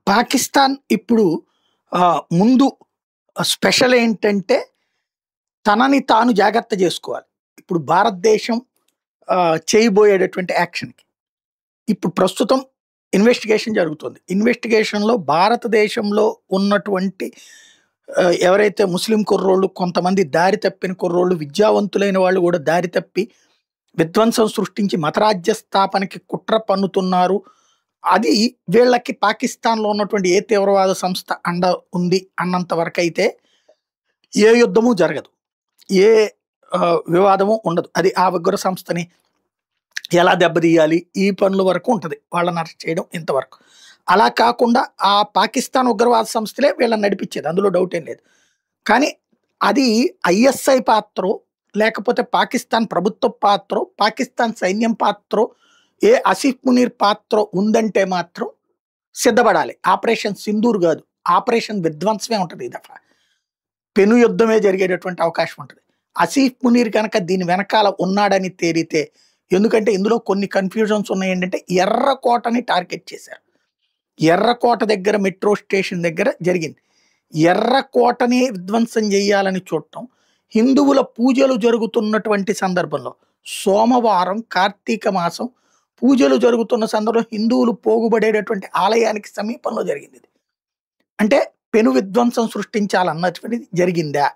పాకిస్తాన్ ఇప్పుడు ముందు స్పెషల్ ఏంటంటే తనని తాను జాగ్రత్త జేసుకోవాలి. ఇప్పుడు భారతదేశం చేయబోయేటటువంటి యాక్షన్‌కి. ఇప్పుడు ప్రస్తుతం ఇన్వెస్టిగేషన్ జరుగుతుంది. ఇన్వెస్టిగేషన్‌లో భారతదేశంలో ఉన్నటువంటి ఎవరైతే ముస్లిం కుర్రోళ్ళు, కొంతమంది దారి తప్పిన కుర్రోళ్ళు, విద్యావంతులైన వాళ్ళు గూడా దారి తప్పి విధ్వంసం సృష్టించి మతరాజ్య స్థాపనకి కుట్ర పన్నుతున్నారు. అది వీళ్ళకి పాకిస్తాన్‌లో ఉన్నటువంటి ఏ తీవ్రవాద సంస్థ అండ ఉంది అన్నంత వరకైతే ఏ యుద్ధము జరగదు. ఏ వివాదము ఉండదు. అది ఆ ఉగ్ర సంస్థని ఎలా దెబ్బతీయాలి ఈ పనుల వరకు ఉంటది. వాళ్ళని అరెస్ట్ చేయడం ఇంతవరకు. అలా కాకుండా ఆ పాకిస్తాన్ ఉగ్రవాద సంస్థలే వీళ్ళని నడిపించేది. అందులో డౌట్ ఏం లేదు. కానీ అది ఐఎస్ఐ పాత్రో, లేకపోతే పాకిస్తాన్ ప్రభుత్వ పాత్రో, పాకిస్తాన్ సైన్యం పాత్రో, ఏ ఆసిఫ్ మునీర్ పాత్రో ఉందంటే మాత్రం సిద్ధపడాలి. ఆపరేషన్ సింధూర్ కాదు. ఆపరేషన్ విధ్వంసమే ఉంటది ఈ దఫా. పెను యుద్ధమే జరిగేటటువంటి అవకాశం ఉంటది. ఆసిఫ్ మునీర్ కనుక దీని వెనకాల ఉన్నాడని తేలితే, ఎందుకంటే ఇందులో కొన్ని కన్‌ఫ్యూజన్స్ ఉన్నాయేంటంటే ఎర్రకోటని టార్గెట్ చేశారు. ఎర్రకోట దగ్గర మెట్రో స్టేషన్ దగ్గర జరిగింది. ఎర్రకోటని విధ్వంసం చేయాలని చూడటం, హిందువుల పూజలు జరుగుతున్నటువంటి సందర్భంలో సోమవారం కార్తీక మాసం పూజలు జరుగుతున్న సందర్భంలో హిందువులు పోగుబడేటటువంటి ఆలయానికి సమీపంలో జరిగింది ఇది. అంటే పెను విధ్వంసం సృష్టించాలన్నటువంటిది జరిగిందా?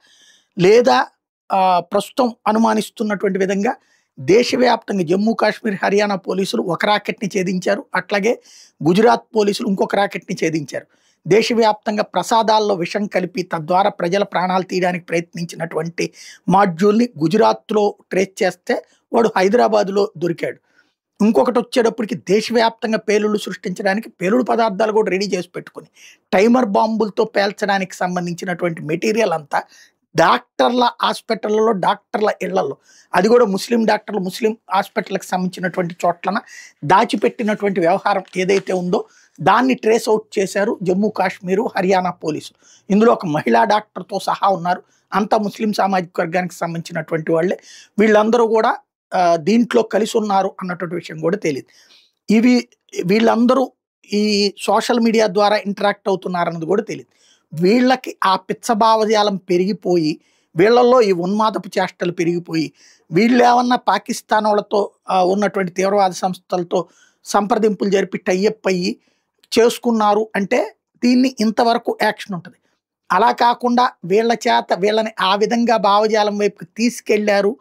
లేదా ప్రస్తుతం అనుమానిస్తున్నటువంటి విధంగా దేశవ్యాప్తంగా జమ్మూ కాశ్మీర్, హర్యానా పోలీసులు ఒక రాకెట్‌ని ఛేదించారు. అట్లాగే గుజరాత్ పోలీసులు ఇంకొక రాకెట్‌ని ఛేదించారు. దేశవ్యాప్తంగా ప్రసాదాల్లో విషం కలిపి తద్వారా ప్రజల ప్రాణాలు తీయడానికి ప్రయత్నించినటువంటి మాడ్యూల్‌ని గుజరాత్‌లో ట్రేస్ చేస్తే వాడు హైదరాబాద్‌లో దొరికాడు. ఇంకొకటి వచ్చేటప్పటికి దేశవ్యాప్తంగా పేలుళ్లు సృష్టించడానికి పేలుడు పదార్థాలు కూడా రెడీ చేసి పెట్టుకొని టైమర్ బాంబులతో పేల్చడానికి సంబంధించినటువంటి మెటీరియల్ అంతా డాక్టర్ల హాస్పిటళ్లలో, డాక్టర్ల ఇళ్లలో, అది కూడా ముస్లిం డాక్టర్లు ముస్లిం హాస్పిటల్‌కి సంబంధించినటువంటి చోట్లన దాచిపెట్టినటువంటి వ్యవహారం ఏదైతే ఉందో దాన్ని ట్రేస్ అవుట్ చేశారు జమ్మూ కాశ్మీరు, హర్యానా పోలీసులు. ఇందులో ఒక మహిళా డాక్టర్‌తో సహా ఉన్నారు. అంతా ముస్లిం సామాజిక వర్గానికి సంబంధించినటువంటి వాళ్ళే. వీళ్ళందరూ కూడా దీంట్లో కలిసి ఉన్నారు అన్నటువంటి విషయం కూడా తెలియదు. వీళ్ళందరూ ఈ సోషల్ మీడియా ద్వారా ఇంటరాక్ట్ అవుతున్నారన్నది కూడా తెలియదు. వీళ్ళకి ఆ పిచ్చ భావజాలం పెరిగిపోయి, వీళ్ళల్లో ఈ ఉన్మాదపు చేష్టలు పెరిగిపోయి, వీళ్ళేమన్నా పాకిస్తాన్ వాళ్ళతో ఉన్నటువంటి తీవ్రవాద సంస్థలతో సంప్రదింపులు జరిపి టైఅప్ అయ్యి చేసుకున్నారు అంటే దీన్ని ఇంతవరకు యాక్షన్ ఉంటది. అలా కాకుండా వీళ్ళ చేత వీళ్ళని ఆ విధంగా భావజాలం వైపుకి తీసుకెళ్లారు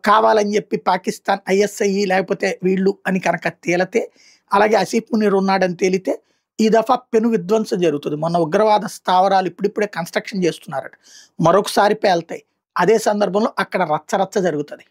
కావాలని చెప్పి పాకిస్తాన్ ఐఎస్ఐ లేకపోతే వీళ్ళు అని కనుక తేలితే, అలాగే ఆసిఫ్ మునీర్ ఉన్నాడని తేలితే ఈ దఫా పెను విధ్వంసం జరుగుతుంది. మొన్న ఉగ్రవాద స్థావరాలు ఇప్పుడిప్పుడే కన్‌స్ట్రక్షన్ చేస్తున్నారట. మరొకసారి పేల్తాయి. అదే సందర్భంలో అక్కడ రచ్చ రచ్చ జరుగుతది.